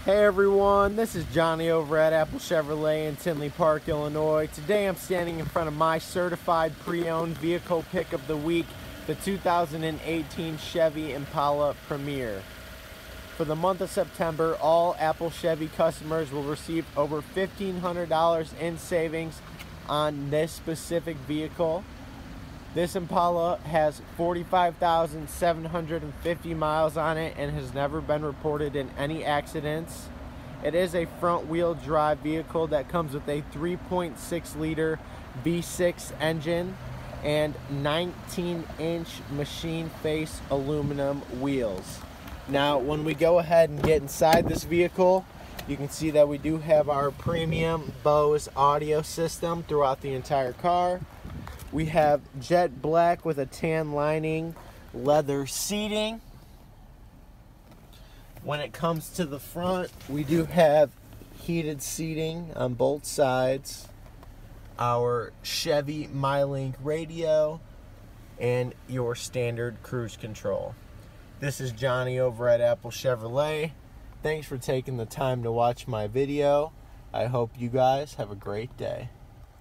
Hey everyone, this is Johnny over at Apple Chevrolet in Tinley Park, Illinois. Today I'm standing in front of my certified pre-owned vehicle pick of the week, the 2018 Chevy Impala Premier. For the month of September, all Apple Chevy customers will receive over $1,500 in savings on this specific vehicle. This Impala has 45,750 miles on it and has never been reported in any accidents. It is a front-wheel drive vehicle that comes with a 3.6-liter V6 engine and 19-inch machine face aluminum wheels. Now, when we go ahead and get inside this vehicle, you can see that we do have our premium Bose audio system throughout the entire car. We have jet black with a tan lining, leather seating. When it comes to the front, we do have heated seating on both sides, our Chevy MyLink radio, and your standard cruise control. This is Johnny over at Apple Chevrolet. Thanks for taking the time to watch my video. I hope you guys have a great day.